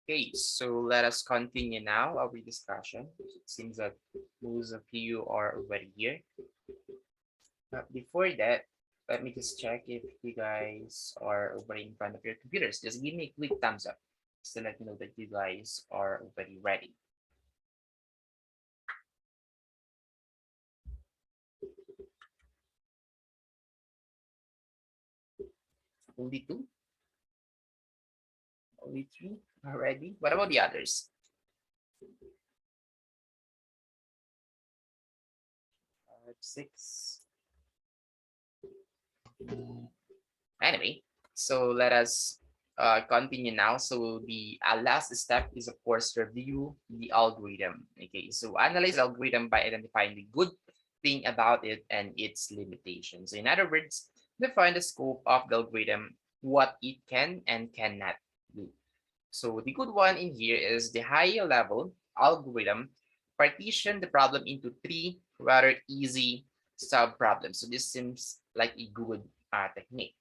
Okay, so let us continue now our discussion. It seems that most of you are already here. But before that, let me just check if you guys are already in front of your computers. Just give me a quick thumbs up just to let me know that you guys are already ready. Only two? Only three already? What about the others? 5, 6. Anyway, so let us continue now. So the last step is, of course, review the algorithm. Okay, so analyze algorithm by identifying the good thing about it and its limitations. In other words, define the scope of the algorithm, what it can and cannot do. So the good one in here is the higher level algorithm partition the problem into three rather easy sub problems. So this seems like a good technique.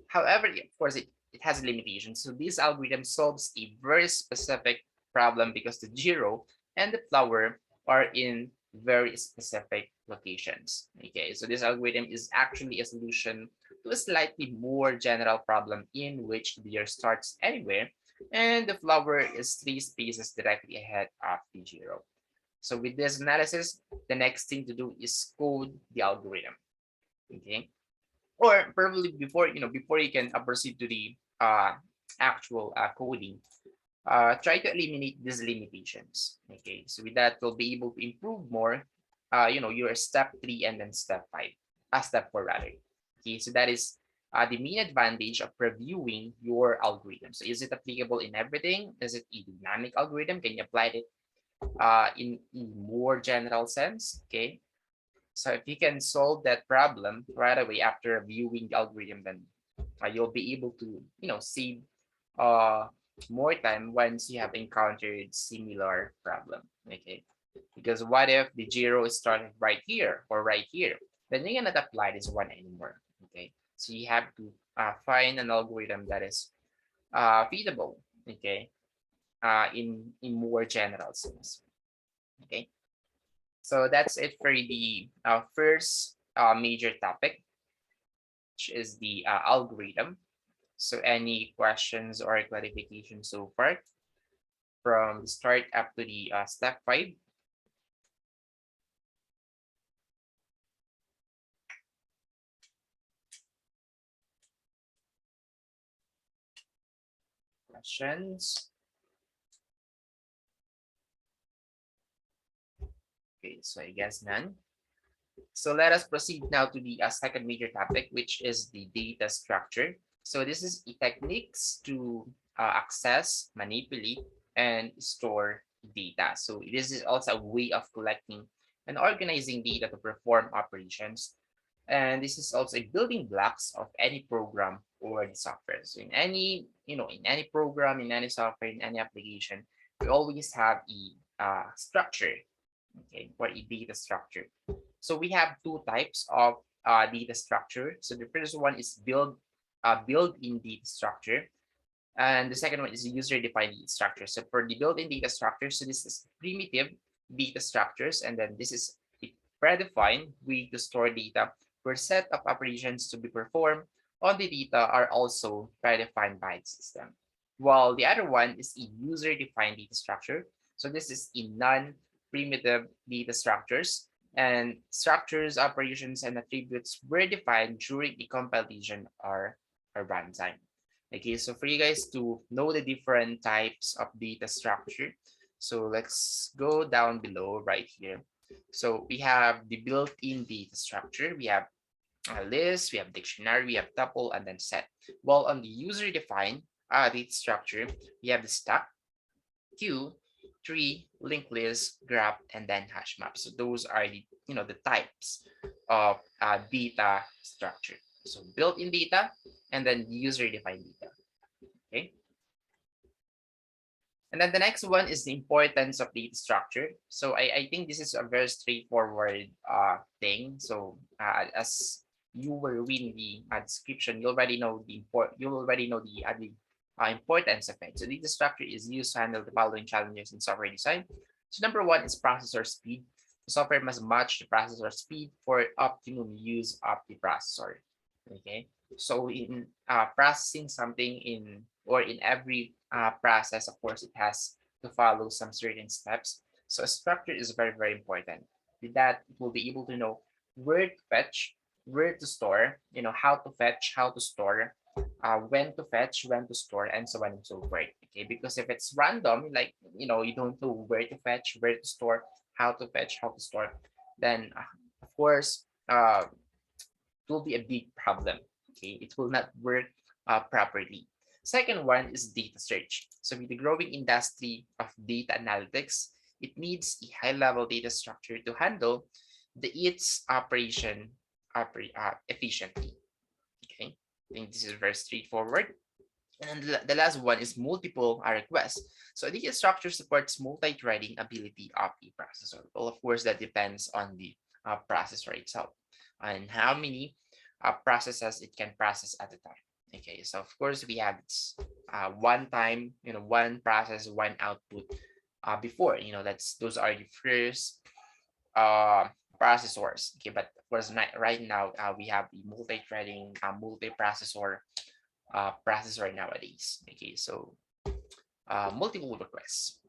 However, of course, it has limitations. So this algorithm solves a very specific problem because the zero and the flower are in very specific locations. Okay, so this algorithm is actually a solution to a slightly more general problem in which the year starts anywhere and the flower is 3 spaces directly ahead of the zero. So with this analysis, the next thing to do is code the algorithm. Okay, or probably before you can proceed to the actual coding, try to eliminate these limitations. Okay, so with that you'll be able to improve more your step 3 and then step 5, step 4 rather. Okay, so that is the main advantage of reviewing your algorithm. So is it applicable in everything? Is it a dynamic algorithm? Can you apply it in more general sense? Okay, so if you can solve that problem right away after viewing the algorithm, then you'll be able to, save uh, more time once you have encountered similar problem. Okay, because what if the zero is started right here or right here? Then you cannot apply this one anymore. Okay, so you have to find an algorithm that is feasible. Okay, in more general sense. Okay. So that's it for the first major topic, which is the algorithm. So any questions or clarification so far from the start up to the step 5? Questions? Okay, so I guess none. So let us proceed now to the second major topic, which is the data structure. So this is the techniques to access, manipulate, and store data. So this is also a way of collecting and organizing data to perform operations. And this is also a building blocks of any program or the software. So in any, in any program, in any software, in any application, we always have a structure, okay, or a data structure. So we have two types of data structure. So the first one is built-in data structure, and the second one is user-defined data structure. So for the built-in data structure, so this is primitive data structures, and then this is a predefined way to store data where set of operations to be performed on the data are also predefined by the system. While the other one is a user-defined data structure. So this is in non-primitive data structures, and structures, operations, and attributes were defined during the compilation or runtime. Okay, so for you guys to know the different types of data structure, so let's go down below right here. So we have the built-in data structure. We have a list, we have dictionary, we have tuple, and then set. While on the user-defined data structure, we have the stack, queue, tree, linked list, graph, and then hash map. So those are the types of data structure. So built-in data and then user-defined data. Okay. And then the next one is the importance of data structure. So I think this is a very straightforward thing. So as you were reading the description, you already know the importance of it. So data structure is used to handle the following challenges in software design. So number one is processor speed. The software must match the processor speed for optimum use of the processor. Okay, so in processing something in every process, of course, it has to follow some certain steps. So a structure is very, very important. With that, it will be able to know where to fetch, where to store, how to fetch, how to store, when to fetch, when to store, and so on and so forth. Okay, because if it's random, like you don't know where to fetch, where to store, how to fetch, how to store, then of course it will be a big problem. Okay, it will not work properly. Second one is data search. So with the growing industry of data analytics, it needs a high-level data structure to handle its operation efficiently. Okay, I think this is very straightforward. And the last one is multiple requests. So a data structure supports multi-threading ability of the processor. Well, of course, that depends on the processor itself and how many processes it can process at a time. Okay, so of course we have one time, one process, one output. Before, those are the first processors. Okay, but of course right now we have the multi-threading, multi-processor processor nowadays. Okay, so multiple requests.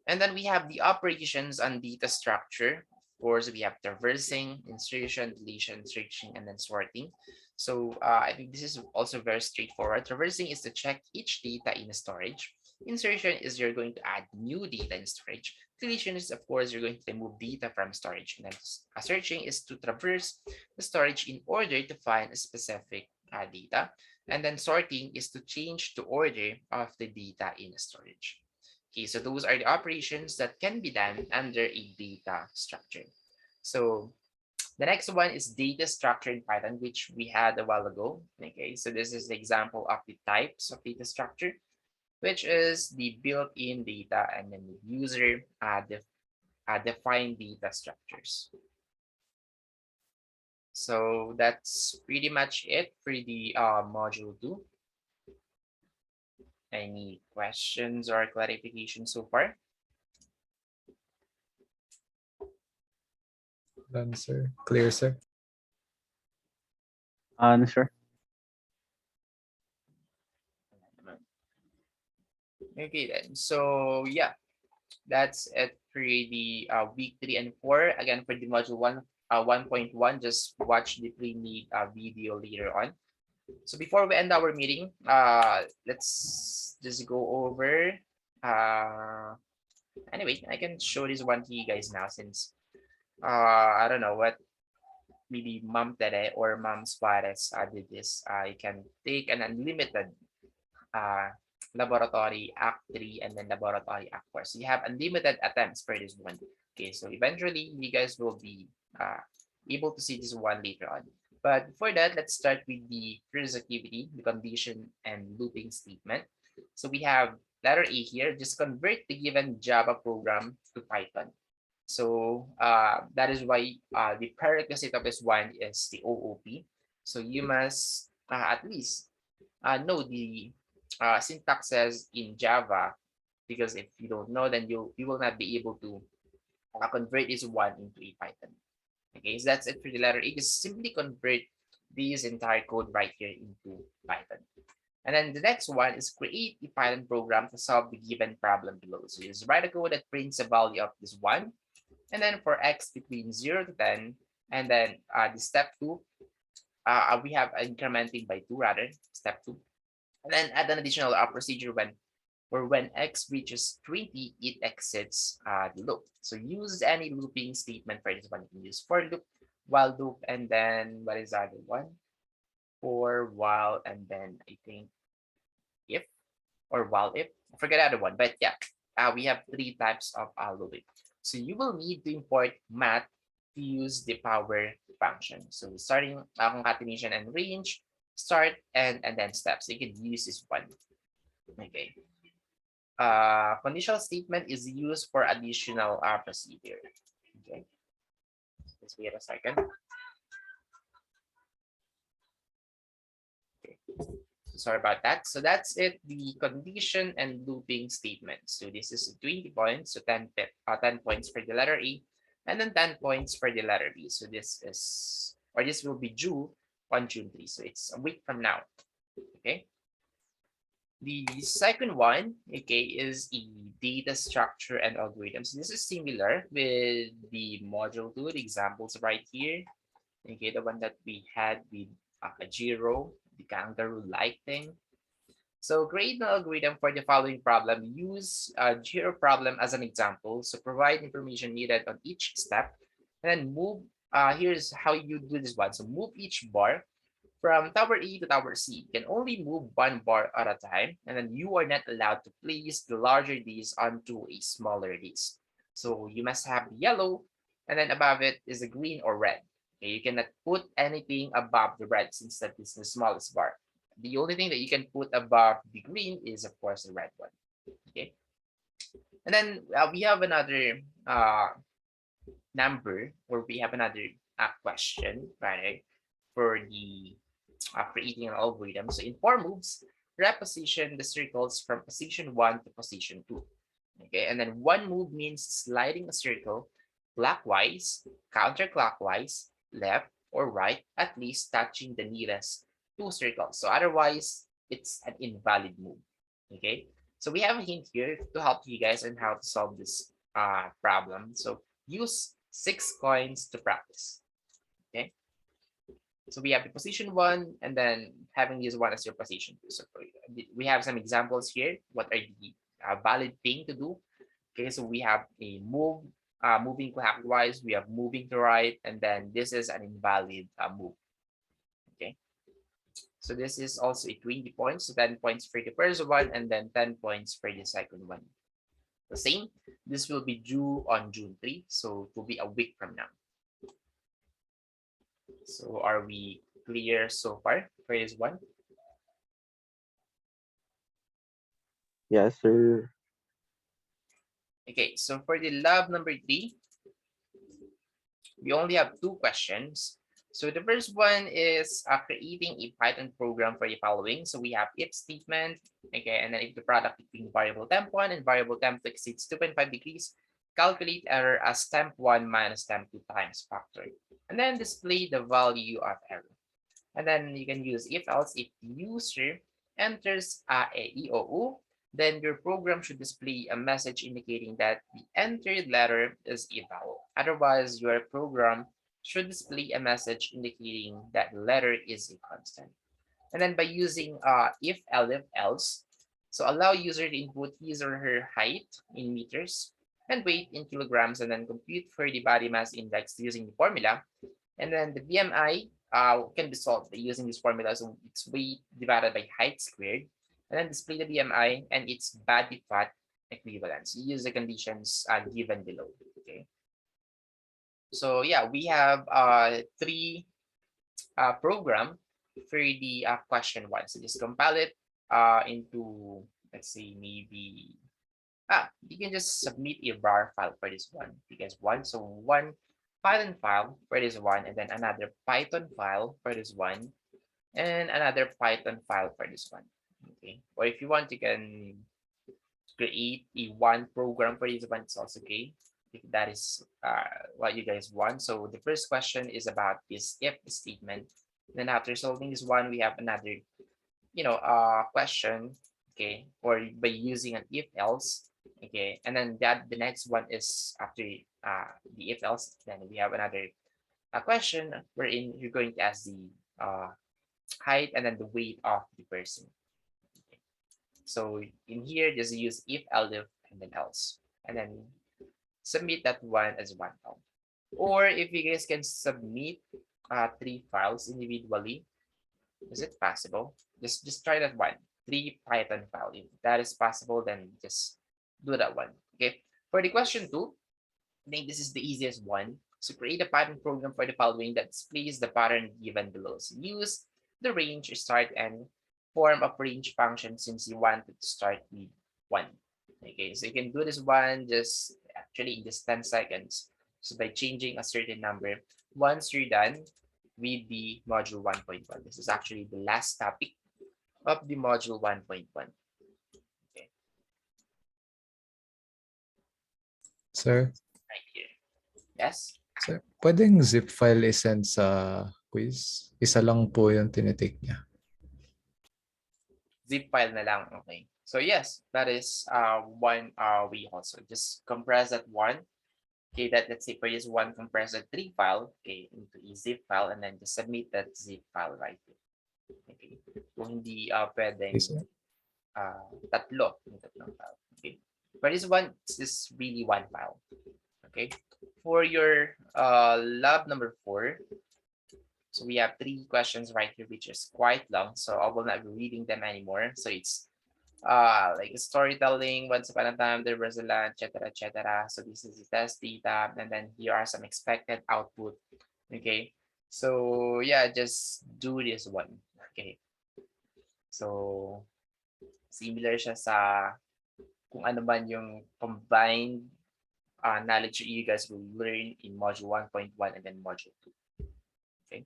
And then we have the operations on data structure. Of course, we have traversing, insertion, deletion, searching, and then sorting. So I think this is also very straightforward. Traversing is to check each data in storage. Insertion is you're going to add new data in storage. Deletion is, of course, you're going to remove data from storage. And then searching is to traverse the storage in order to find a specific data. And then sorting is to change the order of the data in storage. Okay, so those are the operations that can be done under a data structure. So the next one is data structure in Python, which we had a while ago. Okay, so this is the example of the types of data structure, which is the built-in data and then the user defined data structures. So that's pretty much it for the module 2. Any questions or clarification so far? Done, sir. Clear, sir. Sir. Okay then. So yeah, that's it for the week 3 and 4. Again, for the module 1.1, just watch the pre-made video later on. So before we end our meeting, let's just go over. Anyway, I can show this one to you guys now since I don't know what maybe Mom Tere or Mom Suarez did this. You can take an unlimited laboratory act 3 and then laboratory act 4. So you have unlimited attempts for this one. Okay, so eventually you guys will be able to see this one later on. But before that, let's start with the first activity, the condition and looping statement. So we have letter A here, just convert the given Java program to Python. So that is why the prerequisite of this one is the OOP. So you must at least know the syntaxes in Java, because if you don't know, then you will not be able to convert this one into a Python. Okay, so that's it for the letter A. Just simply convert this entire code right here into Python. And then the next one is create a Python program to solve the given problem below. So just write a code that prints a value of this one. And then for x between 0 to 10, and then the step 2, we have incrementing by 2 rather, step 2. And then add an additional procedure when x reaches 20, it exits the loop. So use any looping statement for this one. You can use for loop, while loop, and then what is the other one? For while, and then I think if, or while if. I forget the other one, but yeah, we have 3 types of looping. So you will need to import math to use the power function. So starting concatenation and range, start and then steps. You can use this one. Okay. Conditional statement is used for additional procedure. Okay. Let's wait a second. Okay. Sorry about that. So that's it, the condition and looping statement. So this is 20 points, so 10 points for the letter A, and then 10 points for the letter B. So this is, or this will be due on June 3. So it's a week from now. Okay. The second one, okay, is a data structure and algorithms. This is similar with the module 2, the examples right here. Okay, the one that we had with Jiro, the kangaroo-like thing. So create an algorithm for the following problem. Use a Jiro problem as an example. So provide information needed on each step, and then move. Here's how you do this one. So move each bar from tower A to tower C. You can only move one bar at a time, and then you are not allowed to place the larger disk onto a smaller disk. So you must have yellow, and then above it is a green or red. Okay, you cannot put anything above the red since that is the smallest bar. The only thing that you can put above the green is, of course, the red one. Okay, and then we have another number, or we have another question, right, for the creating an algorithm. So in 4 moves, reposition the circles from position 1 to position 2. Okay, and then 1 move means sliding a circle clockwise, counterclockwise, left, or right, at least touching the nearest 2 circles. So otherwise, it's an invalid move. Okay, so we have a hint here to help you guys on how to solve this problem. So use 6 coins to practice. Okay, so we have the position 1, and then having this one as your position 2. So we have some examples here. What are the valid thing to do? Okay, so we have a move, moving clockwise, we have moving to right, and then this is an invalid move. Okay, so this is also a 20 points, so 10 points for the first one, and then 10 points for the second one. The same, this will be due on June 3, so it will be a week from now. So are we clear so far for this one? Yes, sir. Okay, so for the lab number 3, we only have 2 questions. So the first one is creating a Python program for the following. So we have if statement, okay, and then if the product between variable temp1 and variable temp2 exceeds 2.5 degrees, calculate error as temp1 minus temp2 times factor, and then display the value of error. And then you can use if else. If the user enters a EOU, then your program should display a message indicating that the entered letter is a vowel. Otherwise, your program should display a message indicating that the letter is a constant. And then by using if else, so allow user to input his or her height in meters and weight in kilograms, and then compute for the body mass index using the formula. And then the BMI can be solved by using this formula. So it's weight divided by height squared, and then display the BMI and its body fat equivalence. You use the conditions given below. Okay. So yeah, we have 3 program for the question 1. So just compile it into, let's say, maybe you can just submit a bar file for this one, because one. So one Python file for this one, and then another Python file for this one, and another Python file for this one. Okay, or if you want, you can create a one program for this one. It's also okay if that is what you guys want. So the first question is about this if statement. Then after solving this one, we have another, question. Okay, or by using an if else. Okay, and then the next one is after the if else. Then we have another question wherein you're going to ask the height and then the weight of the person. Okay. So in here, just use if, else, and then else, and then submit that one as one file. Or if you guys can submit 3 files individually, is it possible? Just try that one. 3 Python file. If that is possible, then just do that one. Okay. For the question 2, I think this is the easiest one. So create a Python program for the following that displays the pattern given below. So use the range start and form of range function since you want to start with 1. Okay, so you can do this one just actually in just 10 seconds. So by changing a certain number, once you're done with the module 1.1, this is actually the last topic of the module 1.1. Sir, Right here. Yes? sir, pwedeng zip file isend sa quiz? Isa lang po yung tinitake niya. Zip file na lang. Okay. So yes, that is one way also. Just compress that one. Okay, that let's say for this one, compress that 3 file, okay, into a zip file, and then just submit that zip file right here. Okay. Kung hindi pwedeng Yes, sir. tatlo, yung tatlong file. Okay. For this one, it's just really one file. Okay. For your lab number 4, so we have 3 questions right here, which is quite long. So I will not be reading them anymore. So it's like storytelling. Once upon a time there was a land, etc., etc. So this is the test data, and then here are some expected output. Okay. So yeah, just do this one. Okay. So similar siya sa kung ano man yung combined knowledge you guys will learn in module 1.1 and then module 2. Okay.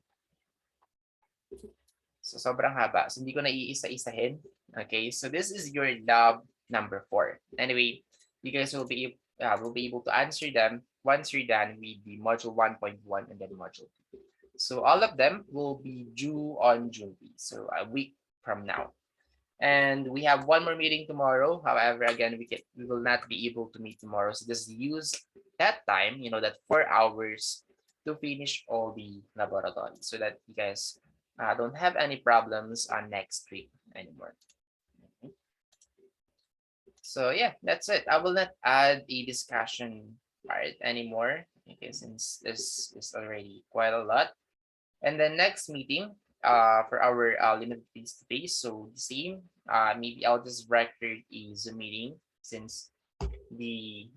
So sobrang haba. So hindi ko na iisa-isahin. Okay. So this is your lab number 4. Anyway, you guys will be able to answer them once you're done with the module 1.1 and then module 2. So all of them will be due on June 3, so a week from now. And we have one more meeting tomorrow. However, again, we will not be able to meet tomorrow. So just use that time, that 4 hours to finish all the laboratory so that you guys don't have any problems on next week anymore. Okay. So yeah, that's it. I will not add a discussion part anymore, okay, since this is already quite a lot. And the next meeting for our limited face-to-face, so the same. Maybe I'll just record a Zoom meeting since the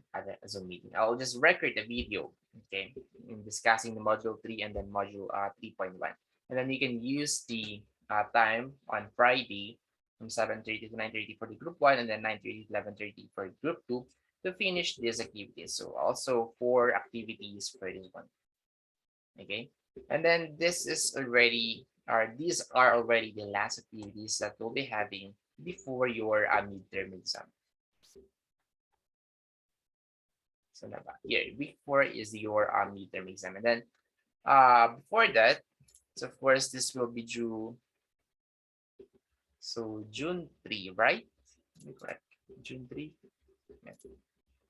Zoom meeting. I'll just record the video, okay, in discussing the module 3 and then module 3.1. And then you can use the time on Friday from 7:30 to 9:30 for the group 1 and then 9:30 to 11:30 for group 2 to finish these activities. So also 4 activities for this one. Okay. And then this is already, or these are already the last activities that we'll be having before your midterm exam. So here, week 4 is your midterm exam. And then before that, so of course, this will be due. So June 3, right? Correct. June 3. Yeah.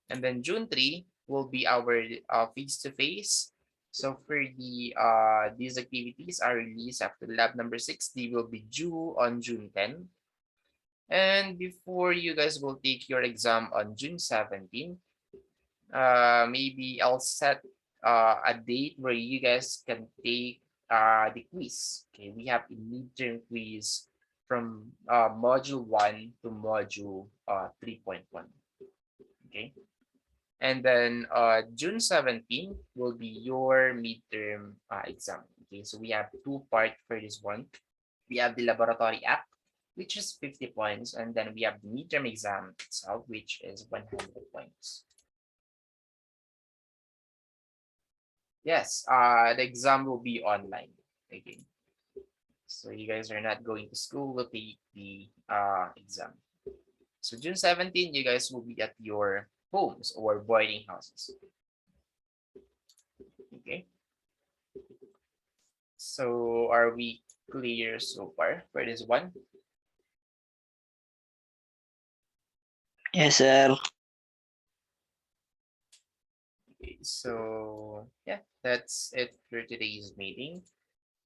And then June 3 will be our face-to-face. So for the these activities are released after lab number 6. They will be due on June 10. And before you guys will take your exam on June 17, maybe I'll set a date where you guys can take the quiz. Okay, we have a midterm quiz from module 1 to module 3.1. Okay. And then June 17 will be your midterm exam. Okay, so we have 2 parts for this one. We have the laboratory app, which is 50 points, and then we have the midterm exam itself, which is 100 points. Yes, the exam will be online again. So you guys are not going to school, will take the exam. So June 17, you guys will be at your homes or boarding houses. Okay. So are we clear so far for this one? Yes, sir. Okay, so yeah, that's it for today's meeting.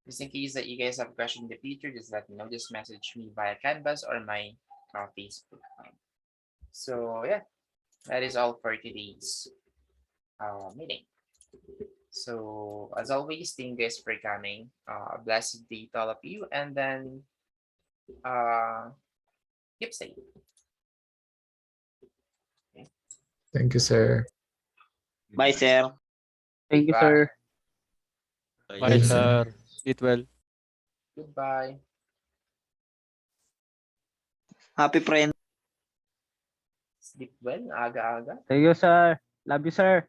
Just in case that you guys have a question in the future, just let me know. Just message me via Canvas or my Facebook. So yeah, that is all for today's meeting. So as always, thank you guys for coming. Blessed day to all of you, and then keep safe. Thank you, sir. Bye, sir. Thank you, Bye. sir. Bye, Yes, sir. Eat well. Goodbye. Happy friend. Sleep well, aga-aga. Thank you, sir. Love you, sir.